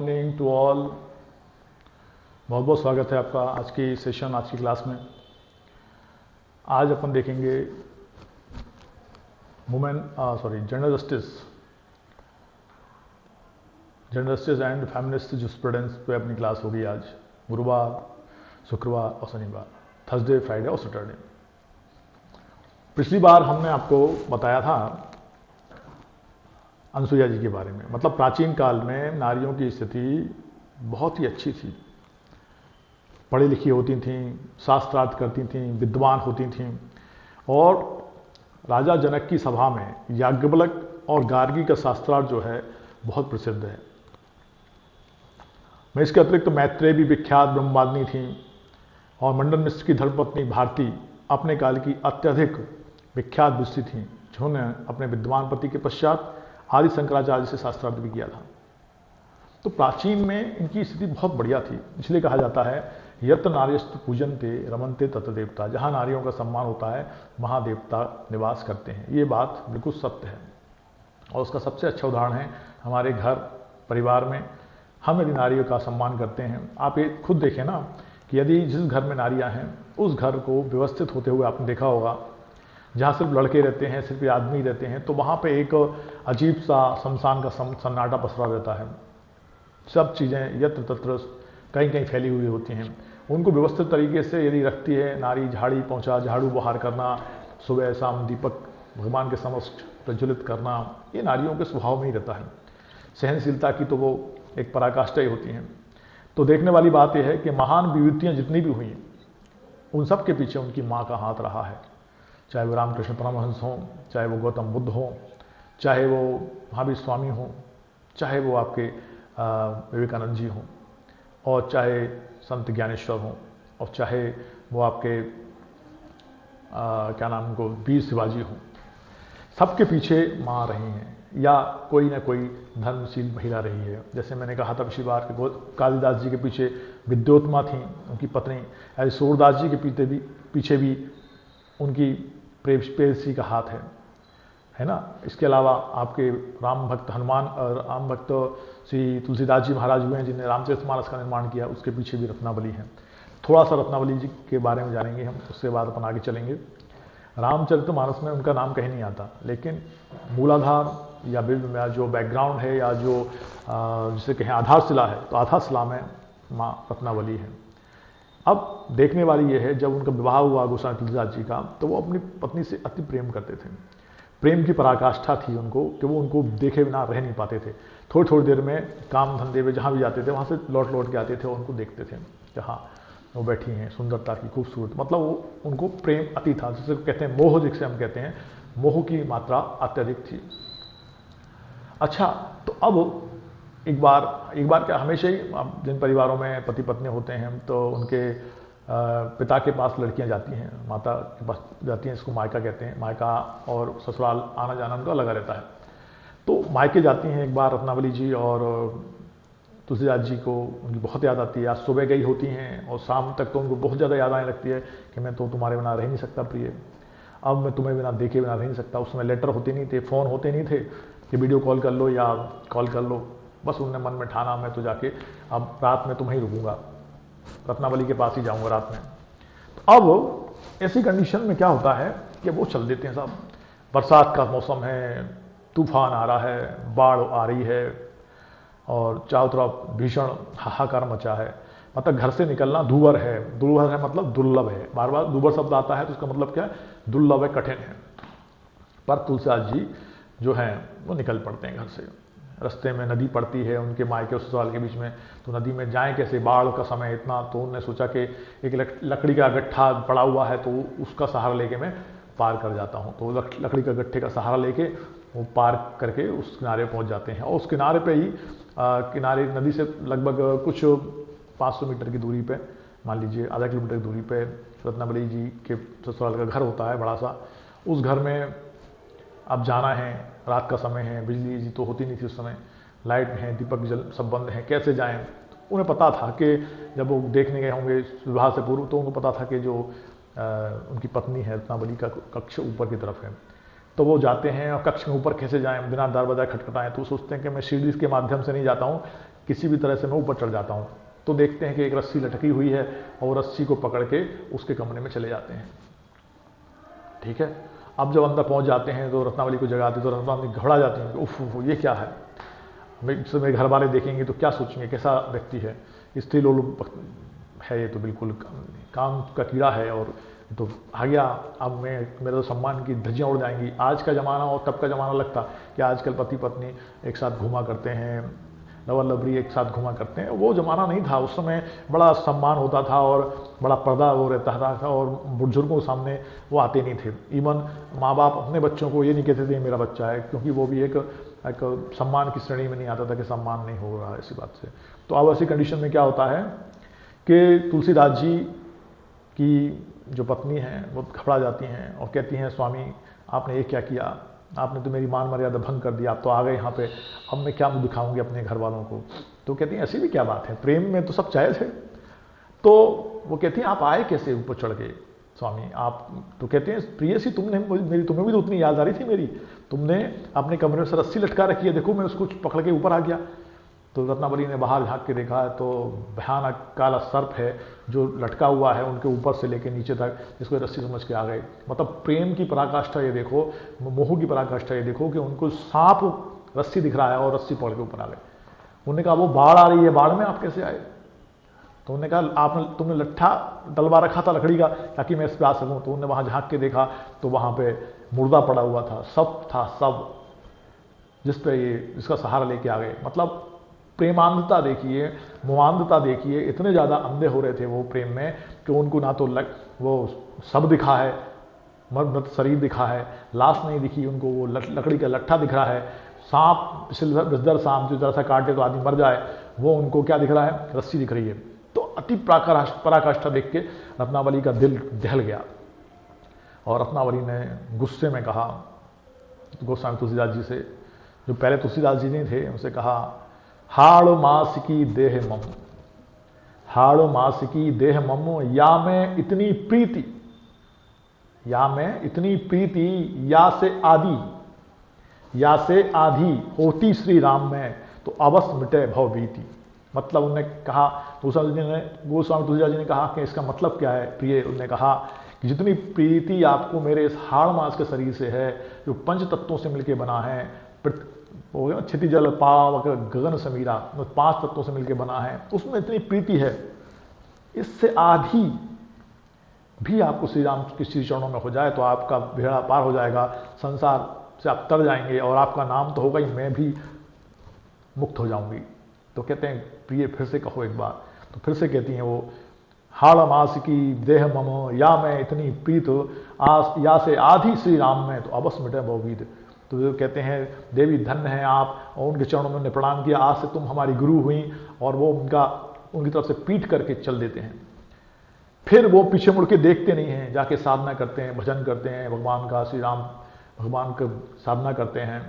Morning to all. बहुत बहुत स्वागत है आपका आज की सेशन, आज की क्लास में। आज अपन देखेंगे gender justice and feminist jurisprudence पे अपनी क्लास होगी आज, गुरुवार, शुक्रवार और शनिवार, थर्सडे, फ्राइडे और सैटरडे। पिछली बार हमने आपको बताया था अनसुईया जी के बारे में। मतलब प्राचीन काल में नारियों की स्थिति बहुत ही अच्छी थी, पढ़ी लिखी होती थीं, शास्त्रार्थ करती थीं, विद्वान होती थीं। और राजा जनक की सभा में याज्ञवल्क्य और गार्गी का शास्त्रार्थ जो है बहुत प्रसिद्ध है। मैं इसके अतिरिक्त मैत्रेय भी विख्यात ब्रह्मवादिनी थी, और मंडन मिश्र की धर्मपत्नी भारती अपने काल की अत्यधिक विख्यात विषी थीं, जिन्होंने अपने विद्वान पति के पश्चात आदि शंकराचार्य से शास्त्रार्थ भी किया था। तो प्राचीन में इनकी स्थिति बहुत बढ़िया थी, इसलिए कहा जाता है यत्र नार्यस्तु पूजन्ते रमन्ते तत्र देवता। जहाँ नारियों का सम्मान होता है वहाँ देवता निवास करते हैं। ये बात बिल्कुल सत्य है, और उसका सबसे अच्छा उदाहरण है हमारे घर परिवार में। हम यदि नारियों का सम्मान करते हैं, आप ये खुद देखें ना कि यदि जिस घर में नारियाँ हैं उस घर को व्यवस्थित होते हुए आपने देखा होगा, जहाँ सिर्फ लड़के रहते हैं, सिर्फ आदमी रहते हैं, तो वहाँ पे एक अजीब सा शमशान का सन्नाटा पसरा रहता है। सब चीज़ें यत्र तत्र कहीं कहीं फैली हुई होती हैं। उनको व्यवस्थित तरीके से यदि रखती है नारी, झाड़ी पोंछा, झाड़ू बहार करना, सुबह शाम दीपक भगवान के समक्ष प्रज्वलित करना, ये नारियों के स्वभाव में ही रहता है। सहनशीलता की तो वो एक पराकाष्ठा ही होती हैं। तो देखने वाली बात यह है कि महान विभूतियाँ जितनी भी हुई, उन सब के पीछे उनकी माँ का हाथ रहा है। चाहे वो रामकृष्ण परमहंस हों, चाहे वो गौतम बुद्ध हों, चाहे वो महावीर स्वामी हों, चाहे वो आपके विवेकानंद जी हों, और चाहे संत ज्ञानेश्वर हों, और चाहे वो आपके क्या नाम को वीर शिवाजी हों, सबके पीछे माँ रही हैं, या कोई ना कोई धर्मशील महिला रही है। जैसे मैंने कहा था पिछली बार कि कालिदास जी के पीछे विद्योत्मा थी, उनकी पत्नी। ऐसे सूरदास जी के पीछे भी उनकी प्रेयसी का हाथ है ना। इसके अलावा आपके राम भक्त हनुमान और राम भक्त श्री तुलसीदास जी महाराज हुए हैं, जिन्हें रामचरितमानस का निर्माण किया, उसके पीछे भी रत्नावली है। थोड़ा सा रत्नावली जी के बारे में जानेंगे हम, उसके बाद अपन आगे चलेंगे। रामचरितमानस में उनका नाम कहीं नहीं आता, लेकिन मूलाधार या जो बैकग्राउंड है, या जो जिसे कहें आधारशिला है, तो आधारशिला में माँ रत्नावली है। अब देखने वाली ये है, जब उनका विवाह हुआ गोस्वामी तुलसीदास जी का, तो वो अपनी पत्नी से अति प्रेम करते थे। प्रेम की पराकाष्ठा थी उनको कि वो उनको देखे बिना रह नहीं पाते थे। थोड़ी थोड़ी देर में काम धंधे में जहाँ भी जाते थे, वहाँ से लौट के आते थे और उनको देखते थे कि हाँ वो बैठी हैं, सुंदरता की खूबसूरत। मतलब वो उनको प्रेम अति था, जिसे कहते हैं मोह, जिसे हम कहते हैं, मोह की मात्रा अत्यधिक थी। अच्छा, तो अब एक बार क्या, हमेशा ही जिन परिवारों में पति पत्नी होते हैं, तो उनके पिता के पास लड़कियां जाती हैं, माता के पास जाती हैं, इसको मायका कहते हैं। मायका और ससुराल आना जाना उनका लगा रहता है। तो मायके जाती हैं एक बार रत्नावली जी, और तुलसीदास जी को उनकी बहुत याद आती है। आज सुबह गई होती हैं और शाम तक तो उनको बहुत ज़्यादा याद आने लगती है कि मैं तो तुम्हारे बिना रह नहीं सकता प्रिय, अब मैं तुम्हें बिना देखे बिना रह नहीं सकता। उस समय लेटर होते नहीं थे, फ़ोन होते नहीं थे कि वीडियो कॉल कर लो या कॉल कर लो। बस उनने मन में ठाना, मैं तो जाके अब रात में तुम्हें ही रुकूंगा, रत्नावली के पास ही जाऊंगा रात में। तो अब ऐसी कंडीशन में क्या होता है कि वो चल देते हैं साहब। बरसात का मौसम है, तूफान आ रहा है, बाढ़ आ रही है, और चारों तरफ भीषण हाहाकार मचा है। मतलब घर से निकलना दूभर है मतलब दुर्लभ है। बार बार दूभर शब्द आता है तो इसका मतलब क्या है, दुर्लभ है, कठिन है। पर तुलसीदास जी जो हैं वो निकल पड़ते हैं घर से। रास्ते में नदी पड़ती है उनके मायके और ससुराल के बीच में, तो नदी में जाएं कैसे, बाढ़ का समय इतना। तो उन्होंने सोचा कि एक लकड़ी का गट्ठा पड़ा हुआ है, तो उसका सहारा लेके मैं पार कर जाता हूँ। तो लकड़ी का गट्ठे का सहारा लेके वो पार करके उस किनारे पहुँच जाते हैं। और उस किनारे पे ही किनारे नदी से लगभग कुछ 500 मीटर की दूरी पे, मान लीजिए आधा किलोमीटर की दूरी पे, रत्नावली जी के ससुराल का घर होता है बड़ा सा। उस घर में अब जाना है, रात का समय है, बिजली जी तो होती नहीं थी उस समय, लाइट है, दीपक जल सब बंद है, कैसे जाएं। उन्हें पता था कि जब वो देखने गए होंगे विवाह से पूर्व, तो उनको पता था कि जो उनकी पत्नी है रत्नावली का कक्ष ऊपर की तरफ है। तो वो जाते हैं और कक्ष में ऊपर कैसे जाएं, बिना दरवाजा खटखटाएं, तो सोचते हैं कि मैं सीढ़ी के माध्यम से नहीं जाता हूँ, किसी भी तरह से मैं ऊपर चढ़ जाता हूँ। तो देखते हैं कि एक रस्सी लटकी हुई है और रस्सी को पकड़ के उसके कमरे में चले जाते हैं। ठीक है, अब जब अंदर पहुंच जाते हैं तो रत्नावली को जगाते तो रत्नावली घबरा जाती हैं, उफ ये क्या है, मेरे घर वाले देखेंगे तो क्या सोचेंगे, कैसा व्यक्ति है, स्त्री लोग है, ये तो बिल्कुल काम का कीड़ा है, और तो आ गया, अब मेरे तो सम्मान की धज्जियाँ उड़ जाएंगी। आज का ज़माना और तब का ज़माना लगता कि आजकल पति पत्नी एक साथ घूमा करते हैं, लवर लवरी एक साथ घुमा करते हैं, वो ज़माना नहीं था। उस समय बड़ा सम्मान होता था और बड़ा पर्दा वो रहता था, और बुजुर्गों के सामने वो आते नहीं थे। इवन माँ बाप अपने बच्चों को ये नहीं कहते थे मेरा बच्चा है, क्योंकि वो भी एक सम्मान की श्रेणी में नहीं आता था कि सम्मान नहीं हो रहा इसी बात से। तो अब ऐसी कंडीशन में क्या होता है कि तुलसीदास जी की जो पत्नी हैं वो घबरा जाती हैं और कहती हैं, स्वामी आपने ये क्या किया, आपने तो मेरी मान मर्यादा भंग कर दिया, आप तो आ गए यहाँ पे, अब मैं क्या मुँह दिखाऊंगी अपने घर वालों को। तो कहती हैं ऐसी भी क्या बात है, प्रेम में तो सब जायज़ है। तो वो कहती हैं आप आए कैसे ऊपर चढ़ के स्वामी आप, तो कहते हैं प्रिय सी तुमने मेरी, तुम्हें भी तो उतनी याद आ रही थी मेरी, तुमने अपने कमरे में से रस्सी लटका रखी है, देखो मैं उसको पकड़ के ऊपर आ गया। तो रत्नावली ने बाहर झांक के देखा तो भयानक काला सर्प है जो लटका हुआ है उनके ऊपर से लेकर नीचे तक, जिसको रस्सी समझ के आ गए। मतलब प्रेम की पराकाष्ठा ये देखो, मोह की पराकाष्ठा ये देखो कि उनको सांप रस्सी दिख रहा है और रस्सी पकड़ के ऊपर आ गए। उन्होंने कहा वो बाढ़ आ रही है, बाढ़ में आप कैसे आए? तो उन्होंने कहा तुमने लट्ठा डलवा रखा था लकड़ी का ताकि मैं इस पर आ सकूँ। तो उन्होंने वहाँ झांक के देखा तो वहाँ पे मुर्दा पड़ा हुआ था, सब था, सब जिस पे ये इसका सहारा लेके आ गए। मतलब प्रेमांधता देखिए, मोहांधता देखिए, इतने ज़्यादा अंधे हो रहे थे वो प्रेम में कि उनको ना तो वो सब दिखा है, मर्द शरीर दिखा है, लाश नहीं दिखी उनको, वो लकड़ी का लट्ठा दिख रहा है, सांप विषधर सांप जो जरा सा काटे तो आदमी मर जाए, वो उनको क्या दिख रहा है, रस्सी दिख रही है। तो अति पराकाष्ठा देख के रत्नावली का दिल दहल गया और रत्नावली ने गुस्से में कहा गोस्वामी तुलसीदास जी से, जो पहले तुलसीदास जी नहीं थे, उनसे कहा हाड़ मास की देह मम, हाड़ मास की देह मम, या मैं इतनी प्रीति, या मैं इतनी प्रीति, या से आदि, या से आधी होती श्री राम में, तो अवश्य मिटे भव बीती। मतलब उन्होंने कहा, गोस्वामी तुलसीदास जी ने कहा कि इसका मतलब क्या है प्रिय? उन्होंने कहा कि जितनी प्रीति आपको मेरे इस हाड़ मास के शरीर से है, जो पंच तत्वों से मिलकर बना है, हो गया क्षिति जल पावक गगन समीरा, 5 तत्वों से मिलकर बना है, उसमें इतनी प्रीति है, इससे आधी भी आपको श्री राम के श्री चरणों में हो जाए तो आपका बेड़ा पार हो जाएगा, संसार से आप तर जाएंगे और आपका नाम तो होगा ही, मैं भी मुक्त हो जाऊंगी। तो कहते हैं प्रिय फिर से कहो एक बार। तो फिर से कहती हैं वो, हाड़ मास की देह मम, या मैं इतनी प्रीत आस, या से आधी श्री राम में, तो अवश्य मिटे भवभीत। तो वो कहते हैं देवी धन्य हैं आप, और उनके चरणों में उन्होंने प्रणाम किया, आज से तुम हमारी गुरु हुई, और वो उनकी तरफ से पीठ करके चल देते हैं। फिर वो पीछे मुड़ के देखते नहीं हैं, जाके साधना करते हैं, भजन करते हैं भगवान का, श्री राम भगवान का साधना करते हैं।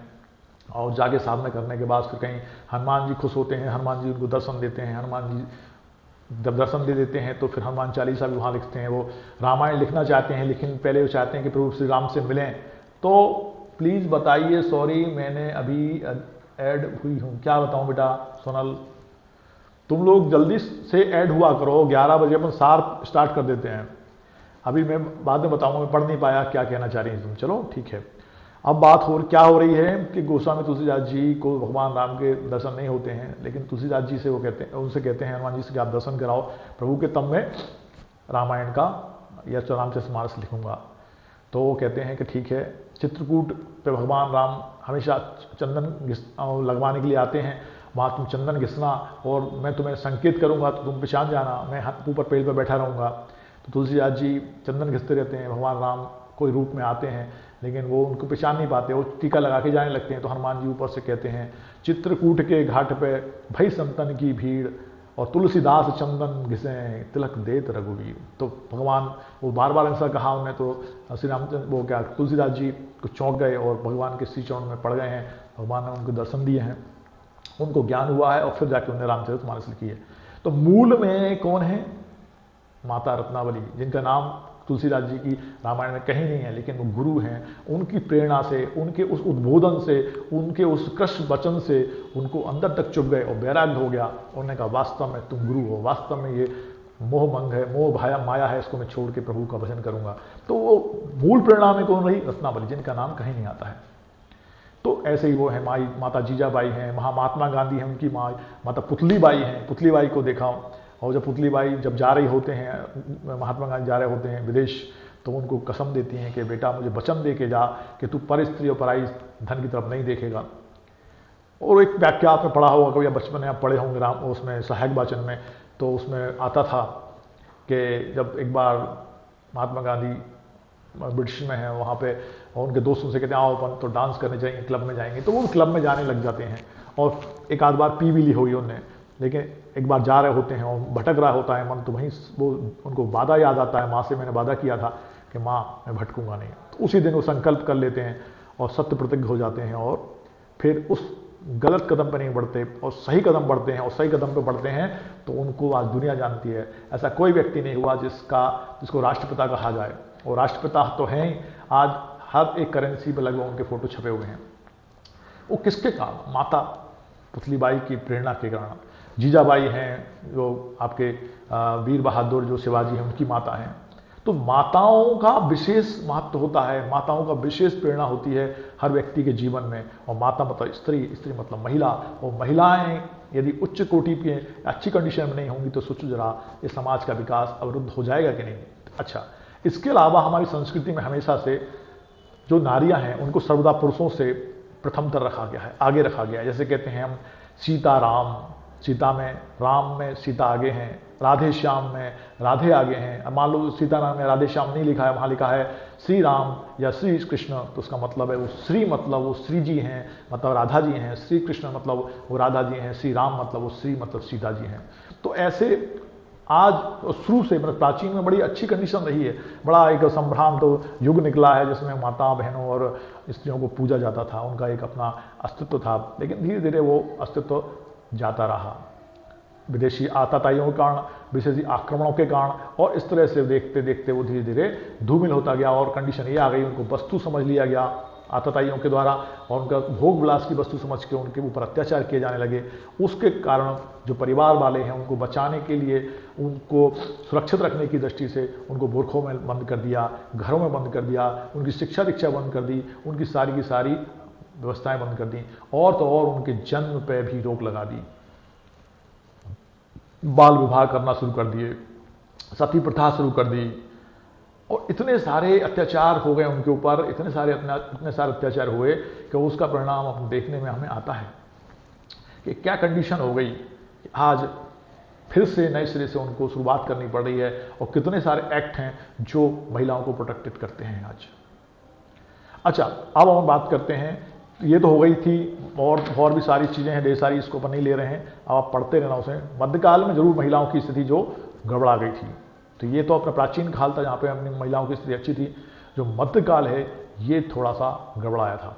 और जाके साधना करने के बाद फिर कहीं हनुमान जी खुश होते हैं, हनुमान जी उनको दर्शन देते हैं। हनुमान जी जब दर्शन दे देते हैं तो फिर हनुमान चालीसा भी वहाँ लिखते हैं। वो रामायण लिखना चाहते हैं, लेकिन पहले वो चाहते हैं कि प्रभु श्री राम से मिलें। तो प्लीज़ बताइए, सॉरी मैंने अभी ऐड हुई हूँ, क्या बताऊँ बेटा सोनल, तुम लोग जल्दी से ऐड हुआ करो, 11 बजे अपन शार्प स्टार्ट कर देते हैं। अभी मैं बाद में बताऊँगा, मैं पढ़ नहीं पाया क्या कहना चाह रही हैं तुम। चलो ठीक है। अब बात क्या हो रही है कि गोस्वामी तुलसीदास जी को भगवान राम के दर्शन नहीं होते हैं, लेकिन तुलसीदास जी से वो कहते हैं, उनसे कहते हैं हनुमान जी से कि आप दर्शन कराओ प्रभु के, तब मैं रामायण का या रामचरितमानस लिखूंगा। तो वो कहते हैं कि ठीक है। चित्रकूट पे भगवान राम हमेशा चंदन लगवाने के लिए आते हैं, वहाँ तुम चंदन घिसना और मैं तुम्हें संकेत करूँगा तो तुम पहचान जाना, मैं ऊपर पेड़ पर बैठा रहूँगा। तो तुलसीदास जी चंदन घिसते रहते हैं, भगवान राम कोई रूप में आते हैं लेकिन वो उनको पहचान नहीं पाते, वो टीका लगा के जाने लगते हैं। तो हनुमान जी ऊपर से कहते हैं, चित्रकूट के घाट पे भई संतन की भीड़, और तुलसीदास चंदन घिसें तिलक देत रघुवीर। तो भगवान वो बार बार ऐसा कहा उन्हें, तो श्री रामचंद्र वो क्या तुलसीदास जी को चौंक गए और भगवान के श्री चरणों में पड़ गए हैं। भगवान ने उनको दर्शन दिए हैं, उनको ज्ञान हुआ है और फिर जाके उन्हें रामचरितमानस लिखी है। तो मूल में कौन है? माता रत्नावली, जिनका नाम तुलसीदास जी की रामायण में कहीं नहीं है, लेकिन वो गुरु हैं, उनकी प्रेरणा से, उनके उस उद्बोधन से, उनके उस कृष्ण वचन से उनको अंदर तक चुभ गए और वैराग्य हो गया। उन्होंने कहा वास्तव में तुम गुरु हो, वास्तव में ये मोह मंग है, मोह भाया माया है, इसको मैं छोड़ के प्रभु का भजन करूंगा। तो वो मूल प्रेरणा में कौन रही? रत्नावली, जिनका नाम कहीं नहीं आता है। तो ऐसे ही वो है माई माता जीजाबाई हैं, महात्मा गांधी हैं, उनकी माँ माता पुतली बाई हैं। पुतली बाई को देखा, और जब पुतली बाई जब जा रही होते हैं, महात्मा गांधी जा रहे होते हैं विदेश, तो उनको कसम देती हैं कि बेटा मुझे वचन दे के जा कि तू पर स्त्री और पराई धन की तरफ नहीं देखेगा। और एक व्याख्या आपने पढ़ा होगा, कभी बचपन में आप पढ़े होंगे राम उसमें सहायक वाचन में, तो उसमें आता था कि जब एक बार महात्मा गांधी ब्रिटिश में है वहाँ पे, और उनके दोस्त उनसे कहते हैं आओ अपन तो डांस करने जाएंगे, क्लब में जाएंगे, तो वो क्लब में जाने लग जाते हैं। और एक आध बार पी भी ली होगी उनने, लेकिन एक बार जा रहे होते हैं और भटक रहा होता है मन, तो वहीं वो उनको वादा याद आता है, माँ से मैंने वादा किया था कि माँ मैं भटकूंगा नहीं। तो उसी दिन वो संकल्प कर लेते हैं और सत्य प्रतिज्ञ हो जाते हैं, और फिर उस गलत कदम पर नहीं बढ़ते और सही कदम बढ़ते हैं, और सही कदम पर बढ़ते हैं तो उनको आज दुनिया जानती है। ऐसा कोई व्यक्ति नहीं हुआ जिसको राष्ट्रपिता कहा जाए, और राष्ट्रपिता तो हैं ही। आज हर एक करेंसी पर लगभग उनके फोटो छपे हुए हैं। वो किसके कारण? माता पुतली बाई की प्रेरणा के कारण। जीजाबाई हैं जो आपके वीर बहादुर जो शिवाजी हैं, उनकी माता हैं। तो माताओं का विशेष महत्व होता है, माताओं का विशेष प्रेरणा होती है हर व्यक्ति के जीवन में। और माता मतलब स्त्री, स्त्री मतलब महिला, और महिलाएं यदि उच्च कोटि की अच्छी कंडीशन में नहीं होंगी तो सोचो जरा ये समाज का विकास अवरुद्ध हो जाएगा कि नहीं। अच्छा, इसके अलावा हमारी संस्कृति में हमेशा से जो नारियां हैं उनको सर्वदा पुरुषों से प्रथमतर रखा गया है, आगे रखा गया है। जैसे कहते हैं हम सीता राम, सीता में राम में सीता आगे हैं, राधे श्याम में राधे आगे हैं। मान लो सीताराम में राधे श्याम नहीं लिखा है, वहाँ लिखा है श्री राम या श्री कृष्ण, तो उसका मतलब है वो श्री मतलब वो श्री जी हैं, मतलब राधा जी हैं, श्री कृष्ण मतलब वो राधा जी हैं, श्री राम मतलब वो श्री मतलब सीता जी हैं। तो ऐसे आज शुरू से मतलब प्राचीन में बड़ी अच्छी कंडीशन रही है। बड़ा एक संभ्रांत युग निकला है जिसमें माता बहनों और स्त्रियों को पूजा जाता था, उनका एक अपना अस्तित्व था, लेकिन धीरे धीरे वो अस्तित्व जाता रहा विदेशी आताताइयों के कारण, विदेशी आक्रमणों के कारण, और इस तरह से देखते देखते वो धीरे धीरे धूमिल होता गया। और कंडीशन ये आ गई, उनको वस्तु समझ लिया गया आताताइयों के द्वारा, और उनका भोग विलास की वस्तु समझ के उनके ऊपर अत्याचार किए जाने लगे। उसके कारण जो परिवार वाले हैं उनको बचाने के लिए, उनको सुरक्षित रखने की दृष्टि से उनको बुरखों में बंद कर दिया, घरों में बंद कर दिया, उनकी शिक्षा दीक्षा बंद कर दी, उनकी सारी की सारी व्यवस्थाएं बंद कर दी, और तो और उनके जन्म पे भी रोक लगा दी। बाल विवाह करना शुरू कर दिए, सती प्रथा शुरू कर दी, और इतने सारे अत्याचार हो गए उनके ऊपर, इतने सारे अत्याचार हुए कि उसका परिणाम हम देखने में हमें आता है कि क्या कंडीशन हो गई। आज फिर से नए सिरे से उनको शुरुआत करनी पड़ रही है, और कितने सारे एक्ट हैं जो महिलाओं को प्रोटेक्टेड करते हैं आज। अच्छा, अब हम बात करते हैं, ये तो हो गई थी, और भी सारी चीज़ें हैं, ढेर सारी, इसको अपन नहीं ले रहे हैं, अब आप पढ़ते रहना उसे। मध्यकाल में जरूर महिलाओं की स्थिति जो गड़बड़ा गई थी, तो ये तो अपना प्राचीन काल था जहाँ पे अपनी महिलाओं की स्थिति अच्छी थी। जो मध्यकाल है ये थोड़ा सा गड़बड़ाया था।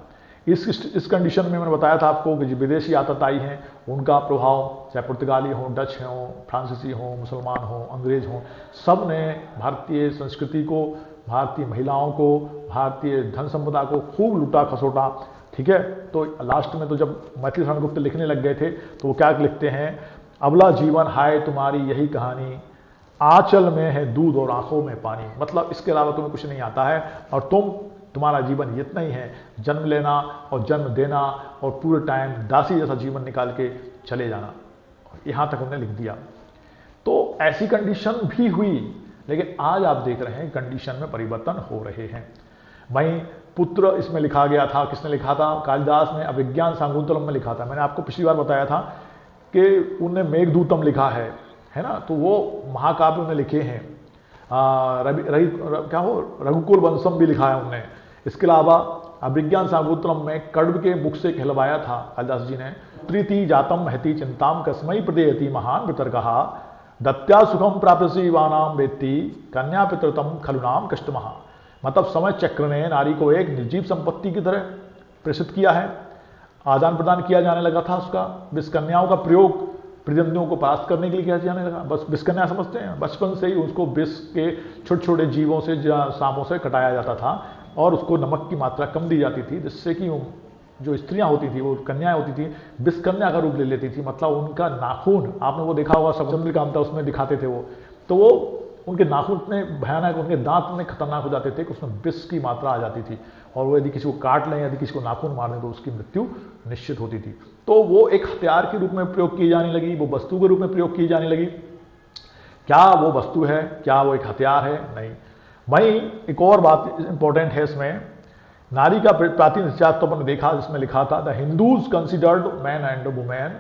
इस कंडीशन में मैंने बताया था आपको कि जो विदेशी आतताई हैं उनका प्रभाव, चाहे पुर्तगाली हो, डच हों, फ्रांसीसी हों, मुसलमान हों, अंग्रेज हों, सब ने भारतीय संस्कृति को, भारतीय महिलाओं को, भारतीय धन संपदा को खूब लूटा खसोटा। ठीक है, तो लास्ट में तो जब मैथिली शरण गुप्त लिखने लग गए थे तो वो क्या लिखते हैं, अबला जीवन हाय तुम्हारी यही कहानी, आंचल में है दूध और आंखों में पानी। मतलब इसके अलावा तुम्हें कुछ नहीं आता है, और तुम्हारा जीवन इतना ही है, जन्म लेना और जन्म देना और पूरे टाइम दासी जैसा जीवन निकाल के चले जाना। यहां तक हमने लिख दिया। तो ऐसी कंडीशन भी हुई, लेकिन आज आप देख रहे हैं कंडीशन में परिवर्तन हो रहे हैं। वहीं पुत्र इसमें लिखा गया था, किसने लिखा था? कालिदास ने अभिज्ञान शाकुंतलम में लिखा था। मैंने आपको पिछली बार बताया था कि उन्होंने मेघदूतम लिखा है ना, तो वो महाकाव्य में लिखे हैं। रघुकुल वंशम भी लिखा है उन्होंने। इसके अलावा अभिज्ञान शाकुंतलम में कण्व के मुख से कहलवाया था कालिदास जी ने, प्रीति जातम महति चिंताम कस्मई प्रदेयति महान वितर्कहा, दत्या सुखम प्राप्यसी वानाम वेत्ति कन्या पितृतम खलुनाम कष्टमहा। मतलब समय चक्र ने नारी को एक निर्जीव संपत्ति की तरह प्रेषित किया है, आदान प्रदान किया जाने लगा था उसका, विष कन्याओं का प्रयोग प्रतिद्वंदियों को परास्त करने के लिए किया जाने लगा। बस विषकन्या समझते हैं, बचपन से ही उसको विष के छोटे छोटे जीवों से, सांपों से कटाया जाता था और उसको नमक की मात्रा कम दी जाती थी, जिससे कि जो स्त्रियां होती थी, वो कन्याएं होती थी, विषकन्या का रूप ले लेती थी। मतलब उनका नाखून, आपने वो देखा होगा चंद्रकांता उसमें दिखाते थे वो, तो वो उनके नाखून इतने भयानक, उनके दांत इतने खतरनाक हो जाते थे कि उसमें विष की मात्रा आ जाती थी और वो यदि किसी को काट लें, यदि किसी को नाखून मार दें तो उसकी मृत्यु निश्चित होती थी। तो वो एक हथियार के रूप में प्रयोग की जाने लगी, वो वस्तु के रूप में प्रयोग की जाने लगी। क्या वो वस्तु है, क्या वो एक हथियार है? नहीं। वहीं एक और बात इंपॉर्टेंट है इसमें, नारी का प्राचीन इतिहास तो आपने देखा, जिसमें लिखा था the Hindus considered man and women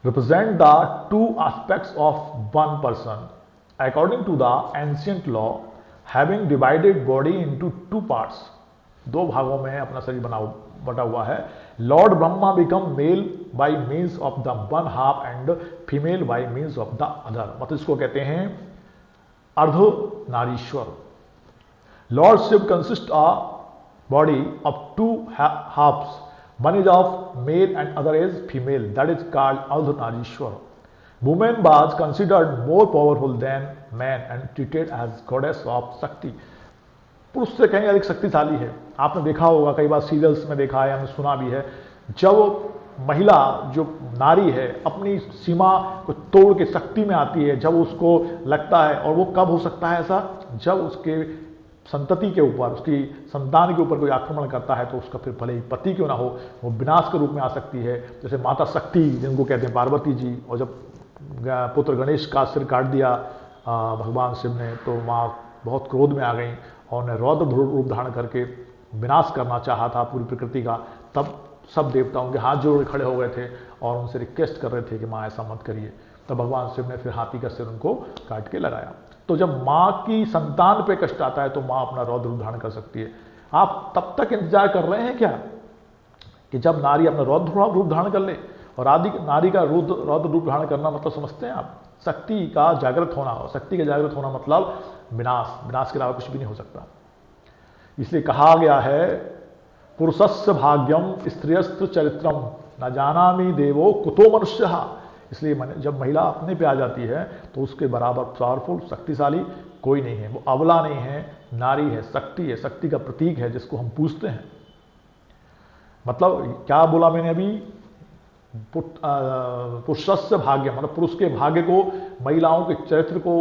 represent the two aspects of one person according to the ancient law having divided body into two parts। दो भागों में अपना शरीर बटा हुआ है। Lord Brahma become male by means of the one half and female by means of the other. मतलब इसको कहते हैं Ardhanarishvara. Lord Shiva consist a body of two halves, one is of male and other is female, that is called Ardhanarishwar। Woman was considered more powerful than man and treated as goddess of Shakti। पुरुष से कहीं अधिक शक्तिशाली है। आपने देखा होगा, कई बार सीरियल्स में देखा है, हमने सुना भी है, जब महिला जो नारी है अपनी सीमा को तोड़ के शक्ति में आती है, जब उसको लगता है, और वो कब हो सकता है ऐसा, जब उसके संतति के ऊपर, उसकी संतान के ऊपर कोई आक्रमण करता है, तो उसका फिर भले ही पति क्यों ना हो, वो विनाश के रूप में आ सकती है। जैसे माता शक्ति जिनको कहते हैं पार्वती जी, और जब पुत्र गणेश का सिर काट दिया भगवान शिव ने, तो माँ बहुत क्रोध में आ गई और उन्हें रौद्र रूप धारण करके विनाश करना चाहा था पूरी प्रकृति का। तब सब देवता उनके हाथ जोड़ खड़े हो गए थे और उनसे रिक्वेस्ट कर रहे थे कि माँ ऐसा मत करिए। तब भगवान शिव ने फिर हाथी का सिर उनको काट के लगाया। तो जब माँ की संतान पे कष्ट आता है तो माँ अपना रौद्र रूप धारण कर सकती है। आप तब तक इंतजार कर रहे हैं क्या कि जब नारी अपना रौद्र रूप धारण कर ले? और नारी का रौद्र रूप धारण करना मतलब समझते हैं आप, शक्ति का जागृत होना। शक्ति का जागृत होना मतलब विनाश के अलावा कुछ भी नहीं हो सकता। इसलिए कहा गया है पुरुषस्य भाग्यम स्त्रियस्त चरित्रम न जानामि देवो कुतो मनुष्यः। इसलिए जब महिला अपने पे आ जाती है तो उसके बराबर पावरफुल, शक्तिशाली कोई नहीं है। वो अबला नहीं है, नारी है, शक्ति है, शक्ति का प्रतीक है जिसको हम पूजते हैं। मतलब क्या बोला मैंने अभी, पुरुषस्य भाग्य, मतलब पुरुष के भाग्य को, महिलाओं के चरित्र को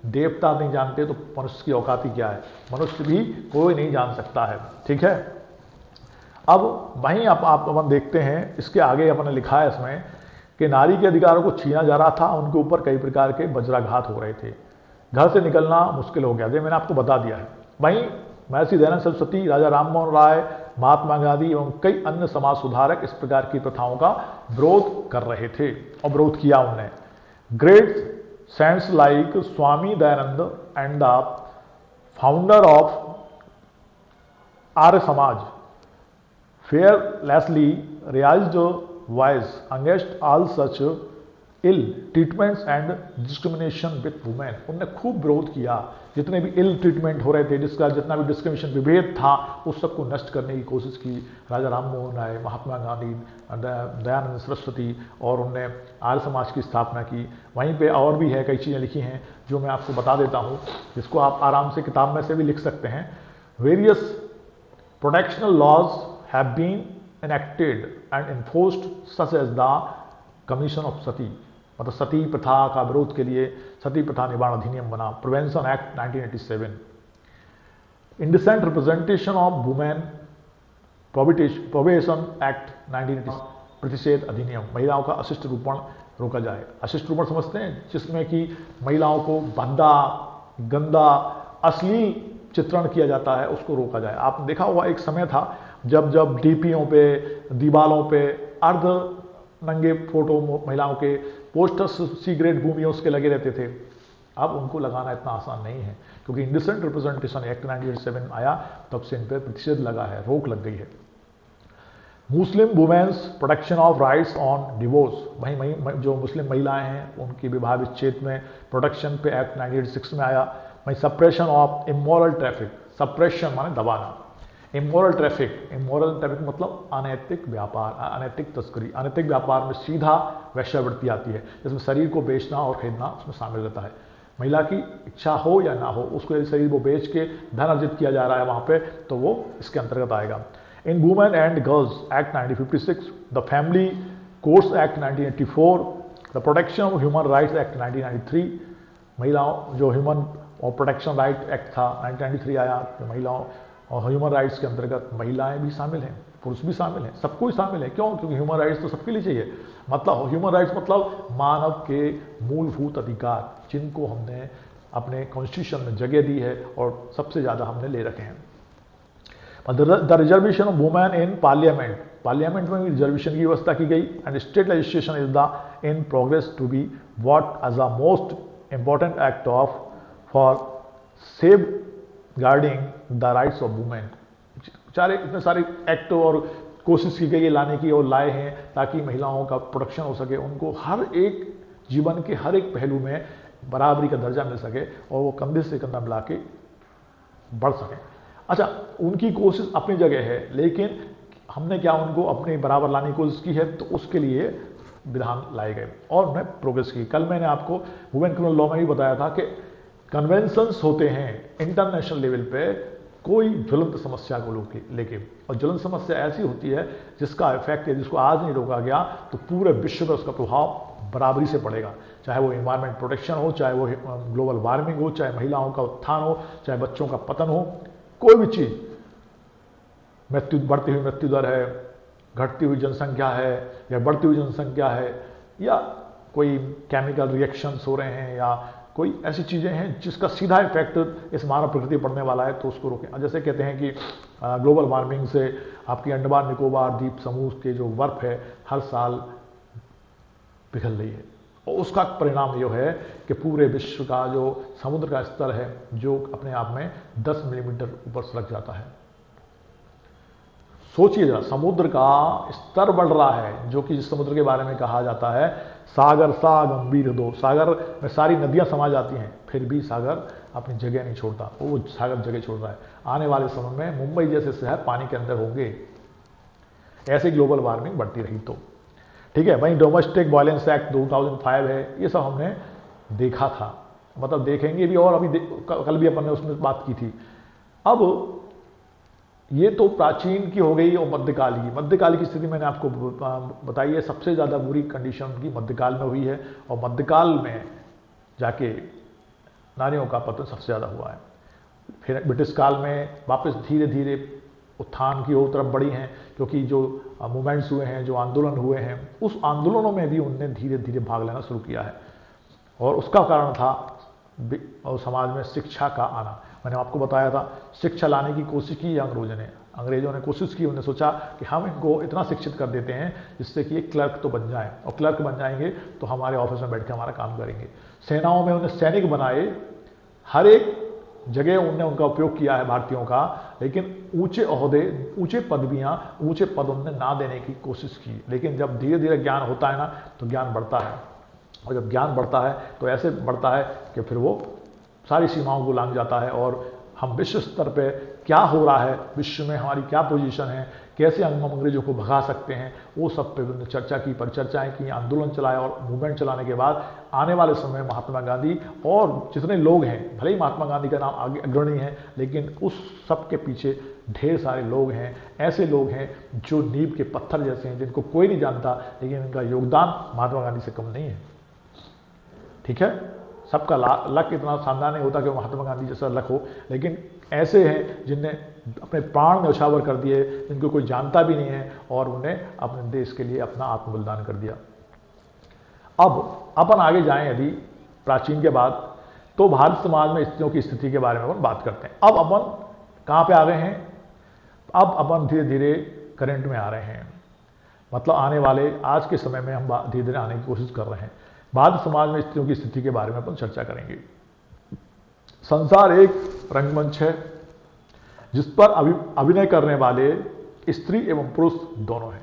देवता नहीं जानते तो मनुष्य की औकात ही क्या है? मनुष्य भी कोई नहीं जान सकता है। ठीक है, अब वहीं आप अपन देखते हैं, इसके आगे अपने लिखा है इसमें कि नारी के अधिकारों को छीना जा रहा था, उनके ऊपर कई प्रकार के वज्राघात हो रहे थे, घर से निकलना मुश्किल हो गया। ये मैंने आपको बता दिया है। वहीं महर्षि दयानंद सरस्वती, राजा राममोहन राय, महात्मा गांधी एवं कई अन्य समाज सुधारक इस प्रकार की प्रथाओं का विरोध कर रहे थे और विरोध किया उन्होंने। Great saints like Swami Dayanand and the founder of Arya Samaj fearlessly raised voice against all such ill treatments and discrimination with women। उनने खूब विरोध किया, जितने भी इल ट्रीटमेंट हो रहे थे, जिसका जितना भी डिस्क्रिमिनेशन, विभेद था, उस सबको नष्ट करने की कोशिश की राजा राममोहन राय, महात्मा गांधी, दयानंद सरस्वती, और उनने आर्य समाज की स्थापना की। वहीं पे और भी है, कई चीज़ें लिखी हैं जो मैं आपको बता देता हूँ, जिसको आप आराम से किताब में से भी लिख सकते हैं। Various protectional laws have been enacted and enforced such as the Commission of Sati, मतलब सती प्रथा का विरोध के लिए सती प्रथा निवारण अधिनियम बना, prevention act 1987, indecent representation of women prohibition act 1980, प्रतिषेध अधिनियम, महिलाओं का अशिष्ट रूपण रोका जाए। अशिष्ट रूपण समझते हैं, जिसमें कि महिलाओं को भद्दा, गंदा, अश्लील चित्रण किया जाता है, उसको रोका जाए। आपने देखा होगा एक समय था जब डीपीओं पे, दीवालों पे अर्ध नंगे फोटो महिलाओं के पोस्टर्स सी ग्रेड भूमियों के लगे रहते थे। अब उनको लगाना इतना आसान नहीं है, क्योंकि इंडिसेंट रिप्रेजेंटेशन एक्ट 1987 आया, तब से इन पर प्रतिषेध लगा है, रोक लग गई है। Muslim women's protection of rights on divorce, वहीं जो मुस्लिम महिलाएं हैं उनकी विवाह विच्छेद में प्रोटेक्शन पे एक्ट 1986 में आया। वहीं suppression of immoral traffic, suppression माने दबाना, इमोरल ट्रैफिक मतलब अनैतिक व्यापार, अनैतिक तस्करी। अनैतिक व्यापार में सीधा वेश्यावृत्ति आती है, जिसमें शरीर को बेचना और खरीदना उसमें शामिल रहता है। महिला की इच्छा हो या ना हो, उसको यदि शरीर वो बेच के धन अर्जित किया जा रहा है वहां पे, तो वो इसके अंतर्गत आएगा। इन women and girls act 1956, the family courts act 1984, the protection of human rights act 1993, महिलाओं जो ह्यूमन और प्रोटेक्शन राइट एक्ट था 1993 आया, तो महिलाओं और ह्यूमन राइट्स के अंतर्गत महिलाएं भी शामिल हैं, पुरुष भी शामिल हैं, सब कोई शामिल है। क्यों? क्योंकि ह्यूमन राइट्स तो सबके लिए चाहिए। मतलब ह्यूमन राइट्स मतलब मानव के मूलभूत अधिकार, जिनको हमने अपने कॉन्स्टिट्यूशन में जगह दी है और सबसे ज़्यादा हमने ले रखे हैं। The reservation of women in parliament, parliament में भी रिजर्वेशन की व्यवस्था की गई। And state legislation is the in progress to be what as a most important act of for safeguarding the rights of women. इतने सारे act और कोशिश की गई है लाने की और लाए हैं ताकि महिलाओं का प्रोटेक्शन हो सके, उनको हर एक जीवन के हर एक पहलू में बराबरी का दर्जा मिल सके और वो कंधे से कंधा मिला के बढ़ सके। अच्छा, उनकी कोशिश अपनी जगह है, लेकिन हमने क्या उनको अपने बराबर लाने की कोशिश की है, तो उसके लिए विधान लाए गए और उन्हें प्रोग्रेस की। कल मैंने आपको वुमेन क्रिमिनल लॉ में भी बताया था कि कन्वेंशंस होते हैं इंटरनेशनल लेवल पे कोई ज्वलंत समस्या को लेके, और ज्वलंत समस्या ऐसी होती है जिसका इफेक्ट है, जिसको आज नहीं रोका गया तो पूरे विश्व में उसका प्रभाव बराबरी से पड़ेगा। चाहे वो एनवायरमेंट प्रोटेक्शन हो, चाहे वो ग्लोबल वार्मिंग हो, चाहे महिलाओं का उत्थान हो, चाहे बच्चों का पतन हो, कोई भी चीज़, बढ़ती हुई मृत्यु दर है, घटती हुई जनसंख्या है या बढ़ती हुई जनसंख्या है, या कोई केमिकल रिएक्शंस हो रहे हैं या कोई ऐसी चीज़ें हैं जिसका सीधा इफेक्ट इस मानव प्रकृति पड़ने वाला है, तो उसको रोकें। जैसे कहते हैं कि ग्लोबल वार्मिंग से आपकी अंडमान निकोबार द्वीप समूह के जो बर्फ है हर साल पिघल रही है, और उसका परिणाम ये है कि पूरे विश्व का जो समुद्र का स्तर है जो अपने आप में 10 मिलीमीटर ऊपर सरक जाता है। सोचिए जरा, समुद्र का स्तर बढ़ रहा है, जो कि जिस समुद्र के बारे में कहा जाता है सागर सा गंभीर दो, सागर में सारी नदियां समा जाती हैं, फिर भी सागर अपनी जगह नहीं छोड़ता, वो सागर जगह छोड़ रहा है। आने वाले समय में मुंबई जैसे शहर पानी के अंदर होंगे, ऐसे ग्लोबल वार्मिंग बढ़ती रही तो। ठीक है, वहीं डोमेस्टिक वायलेंस एक्ट 2005 है, ये सब हमने देखा था, मतलब देखेंगे भी, और अभी कल भी अपन ने उसमें बात की थी। अब ये तो प्राचीन की हो गई और मध्यकाल की। मध्यकाल की स्थिति मैंने आपको बताई है, सबसे ज़्यादा बुरी कंडीशन की मध्यकाल में हुई है, और मध्यकाल में जाके नारियों का पतन सबसे ज़्यादा हुआ है। फिर ब्रिटिश काल में वापस धीरे धीरे उत्थान की ओर तरफ बढ़ी हैं, क्योंकि जो मूवमेंट्स हुए हैं, जो आंदोलन हुए हैं, उस आंदोलनों में भी उनने धीरे धीरे भाग लेना शुरू किया है, और उसका कारण था और समाज में शिक्षा का आना। मैंने आपको बताया था, शिक्षा लाने की कोशिश की अंग्रेजों ने कोशिश की। उन्होंने सोचा कि हम इनको इतना शिक्षित कर देते हैं जिससे कि ये क्लर्क तो बन जाए, और क्लर्क बन जाएंगे तो हमारे ऑफिस में बैठ के हमारा काम करेंगे। सेनाओं में उन्हें सैनिक बनाए, हर एक जगह उनने उनका उपयोग किया है भारतीयों का, लेकिन ऊंचे ओहदे, ऊंचे पदवियां, ऊंचे पद उन्हें ना देने की कोशिश की। लेकिन जब धीरे धीरे ज्ञान होता है ना, तो ज्ञान बढ़ता है, और जब ज्ञान बढ़ता है तो ऐसे बढ़ता है कि फिर वो सारी सीमाओं को लांघ जाता है, और हम विश्व स्तर पे क्या हो रहा है, विश्व में हमारी क्या पोजीशन है, कैसे हम अंग्रेजों को भगा सकते हैं, वो सब पे उन्होंने चर्चा की, परिचर्चाएं की, आंदोलन चलाया, और मूवमेंट चलाने के बाद आने वाले समय में महात्मा गांधी और जितने लोग हैं, भले ही महात्मा गांधी का नाम आगे अग्रणी है, लेकिन उस सब के पीछे ढेर सारे लोग हैं, ऐसे लोग हैं जो नींव के पत्थर जैसे हैं, जिनको कोई नहीं जानता, लेकिन उनका योगदान महात्मा गांधी से कम नहीं है। ठीक है, सबका लक इतना शानदार नहीं होता कि महात्मा गांधी जैसा लक हो, लेकिन ऐसे हैं जिनने अपने प्राण में उछावर कर दिए, जिनको कोई जानता भी नहीं है, और उन्हें अपने देश के लिए अपना आत्मबलिदान कर दिया। अब अपन आगे जाएं यदि प्राचीन के बाद, तो भारत समाज में स्त्रियों की स्थिति के बारे में अपन बात करते हैं। अब अपन कहाँ पे आ गए हैं? अब अपन धीरे धीरे करंट में आ रहे हैं, मतलब आने वाले आज के समय में हम धीरे धीरे आने की कोशिश कर रहे हैं। भारत समाज में स्त्रियों की स्थिति के बारे में अपन चर्चा करेंगे। संसार एक रंगमंच है जिस पर अभिनय करने वाले स्त्री एवं पुरुष दोनों हैं।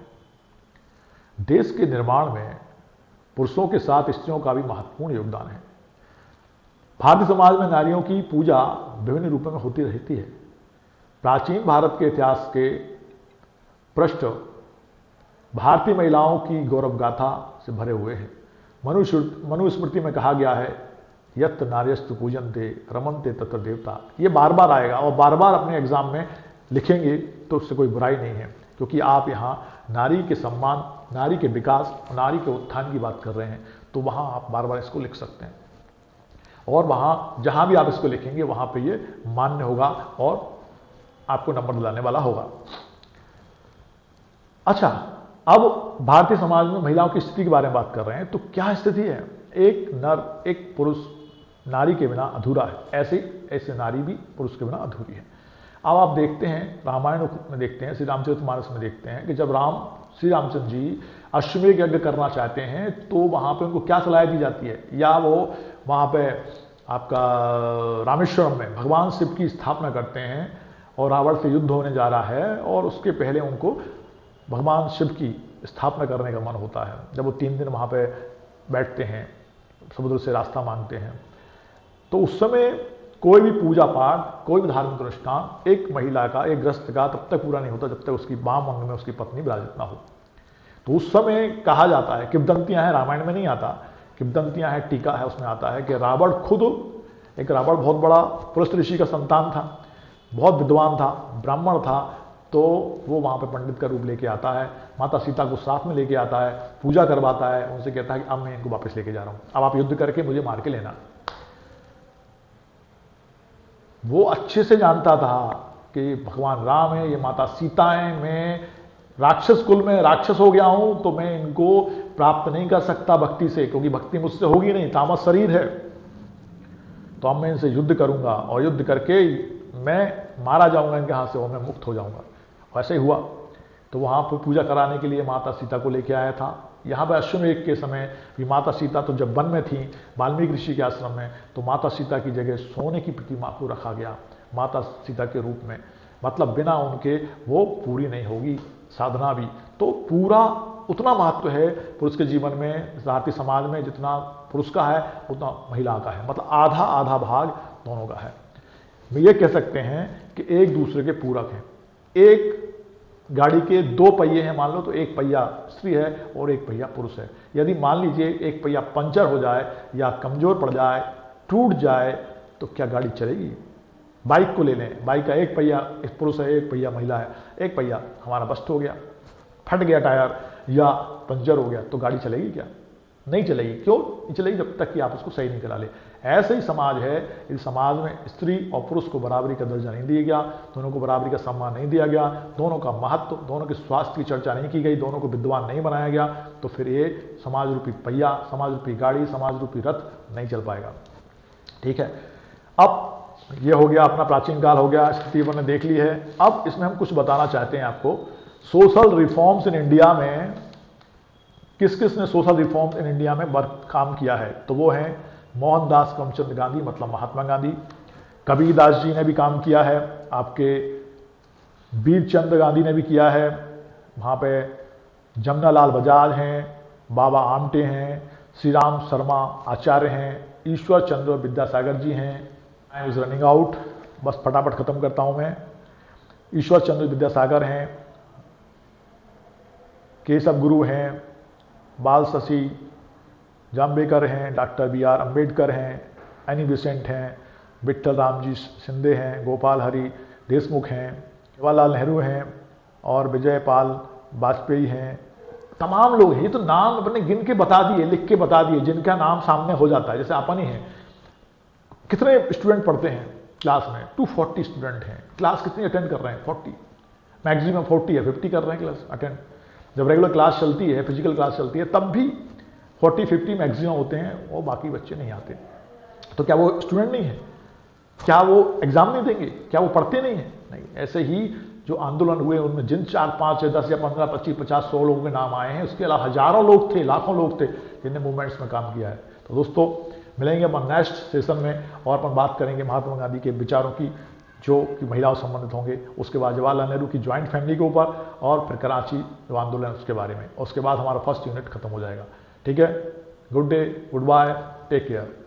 देश के निर्माण में पुरुषों के साथ स्त्रियों का भी महत्वपूर्ण योगदान है। भारतीय समाज में नारियों की पूजा विभिन्न रूपों में होती रहती है। प्राचीन भारत के इतिहास के पृष्ठ भारतीय महिलाओं की गौरव गाथा से भरे हुए हैं। मनुस्मृति में कहा गया है, यत् नार्यस्तु पूजन्ते रमन्ते तत्र देवता। ये बार बार आएगा और बार बार अपने एग्जाम में लिखेंगे तो उससे कोई बुराई नहीं है, क्योंकि आप यहाँ नारी के सम्मान, नारी के विकास, नारी के उत्थान की बात कर रहे हैं, तो वहाँ आप बार बार इसको लिख सकते हैं और वहाँ जहाँ भी आप इसको लिखेंगे वहाँ पे ये मान्य होगा और आपको नंबर दिलाने वाला होगा। अच्छा, अब भारतीय समाज में महिलाओं की स्थिति के बारे में बात कर रहे हैं, तो क्या स्थिति है? एक नर, एक पुरुष नारी के बिना अधूरा है, ऐसे नारी भी पुरुष के बिना अधूरी है। अब आप देखते हैं, रामायण में देखते हैं, श्री रामचरितमानस में देखते हैं कि जब श्री रामचंद्र जी अश्वमेध यज्ञ करना चाहते हैं तो वहां पे उनको क्या सलाह दी जाती है? या वो वहां पे आपका रामेश्वरम में भगवान शिव की स्थापना करते हैं और रावण से युद्ध होने जा रहा है और उसके पहले उनको भगवान शिव की स्थापना करने का मन होता है। जब वो 3 दिन वहाँ पे बैठते हैं, समुद्र से रास्ता मांगते हैं, तो उस समय कोई भी पूजा पाठ, कोई भी धार्मिक अनुष्ठान एक महिला का, एक गृहस्थ का तब तक पूरा नहीं होता जब तक उसकी बाम अंग में उसकी पत्नी विराजित ना हो। तो उस समय कहा जाता है, किंवदंतियां हैं, रामायण में नहीं आता, किंवदंतियां हैं, टीका है, उसमें आता है कि रावण बहुत बड़ा पुरुष ऋषि का संतान था, बहुत विद्वान था, ब्राह्मण था, तो वो वहाँ पे पंडित का रूप लेके आता है, माता सीता को साथ में लेके आता है, पूजा करवाता है, उनसे कहता है कि अब मैं इनको वापस लेके जा रहा हूँ, अब आप युद्ध करके मुझे मार के लेना। वो अच्छे से जानता था कि भगवान राम है, ये माता सीता है, मैं राक्षस कुल में राक्षस हो गया हूं, तो मैं इनको प्राप्त नहीं कर सकता भक्ति से, क्योंकि भक्ति मुझसे होगी नहीं, तामस शरीर है, तो अब मैं इनसे युद्ध करूंगा और युद्ध करके मैं मारा जाऊंगा इनके हाथ से और मैं मुक्त हो जाऊंगा। वैसे ही हुआ। तो वहां पर पूजा कराने के लिए माता सीता को लेके आया था। यहाँ पर अश्वमेध के समय भी माता सीता तो जब वन में थी, वाल्मीकि ऋषि के आश्रम में, तो माता सीता की जगह सोने की प्रतिमा को रखा गया माता सीता के रूप में, मतलब बिना उनके वो पूरी नहीं होगी साधना भी। तो पूरा उतना महत्व है पुरुष के जीवन में, भारतीय समाज में, जितना पुरुष का है उतना महिला का है, मतलब आधा आधा भाग दोनों का है। हम ये कह सकते हैं कि एक दूसरे के पूरक हैं। एक गाड़ी के 2 पहिए हैं मान लो, तो एक पहिया स्त्री है और एक पहिया पुरुष है। यदि मान लीजिए एक पहिया पंचर हो जाए या कमजोर पड़ जाए, टूट जाए, तो क्या गाड़ी चलेगी? बाइक को ले लें, बाइक का एक पहिया पुरुष है, एक पहिया महिला है, एक पहिया हमारा बस्ट हो गया, फट गया टायर या पंचर हो गया, तो गाड़ी चलेगी क्या? नहीं चलेगी। क्यों नहीं चलेगी? जब तक कि आप उसको सही नहीं करा ले। ऐसे ही समाज है, इस समाज में स्त्री और पुरुष को बराबरी का दर्जा नहीं दिया गया, दोनों को बराबरी का सम्मान नहीं दिया गया, दोनों का महत्व, दोनों के स्वास्थ्य की चर्चा नहीं की गई, दोनों को विद्वान नहीं बनाया गया, तो फिर ये समाज रूपी पहिया, समाज रूपी गाड़ी, समाज रूपी रथ नहीं चल पाएगा। ठीक है, अब ये हो गया अपना प्राचीन काल हो गया, स्थिति हमने देख ली है। अब इसमें हम कुछ बताना चाहते हैं आपको। सोशल रिफॉर्म्स इन इंडिया में किस किस ने सोशल रिफॉर्म्स इन इंडिया में काम किया है? तो वो हैं मोहनदास करमचंद गांधी, मतलब महात्मा गांधी। कबीरदास जी ने भी काम किया है, आपके वीरचंद गांधी ने भी किया है, वहाँ पे जमनालाल बजाज हैं, बाबा आमटे हैं, श्री राम शर्मा आचार्य हैं, ईश्वर चंद्र विद्यासागर जी हैं। आई इज रनिंग आउट, बस फटाफट खत्म करता हूँ मैं। ईश्वर चंद्र विद्यासागर हैं, केशव गुरु हैं, बाल शशि जाम्बेकर हैं, डॉक्टर BR अम्बेडकर हैं, एनी बेसेंट हैं, विट्ठल रामजी शिंदे हैं, गोपाल हरि देशमुख हैं, जवाहरलाल नेहरू हैं और विजय पाल वाजपेयी हैं। तमाम लोग हैं। ये तो नाम अपने गिन के बता दिए, लिख के बता दिए, जिनका नाम सामने हो जाता है। जैसे अपन ही हैं, कितने स्टूडेंट पढ़ते हैं क्लास में? 240 स्टूडेंट हैं। क्लास कितनी अटेंड कर रहे हैं? 40, मैक्सिमम 40 है, 50 कर रहे हैं क्लास अटेंड। जब रेगुलर क्लास चलती है, फिजिकल क्लास चलती है, तब भी 40-50 मैक्सिमम होते हैं, वो बाकी बच्चे नहीं आते। तो क्या वो स्टूडेंट नहीं है? क्या वो एग्जाम नहीं देंगे? क्या वो पढ़ते नहीं है? नहीं। ऐसे ही जो आंदोलन हुए उनमें जिन 4, 5 या 10 या 15, 25, 50, 100 लोगों के नाम आए हैं, उसके अलावा हजारों लोग थे, लाखों लोग थे जिनने मूवमेंट्स में काम किया है। तो दोस्तों मिलेंगे अपन नेक्स्ट सेशन में और अपन बात करेंगे महात्मा गांधी के विचारों की, जो कि महिलाओं से संबंधित होंगे। उसके बाद जवाहरलाल नेहरू की ज्वाइंट फैमिली के ऊपर और फिर कराची जो आंदोलन उसके बारे में। और उसके बाद हमारा फर्स्ट यूनिट खत्म हो जाएगा। ठीक है, good day, goodbye, take care.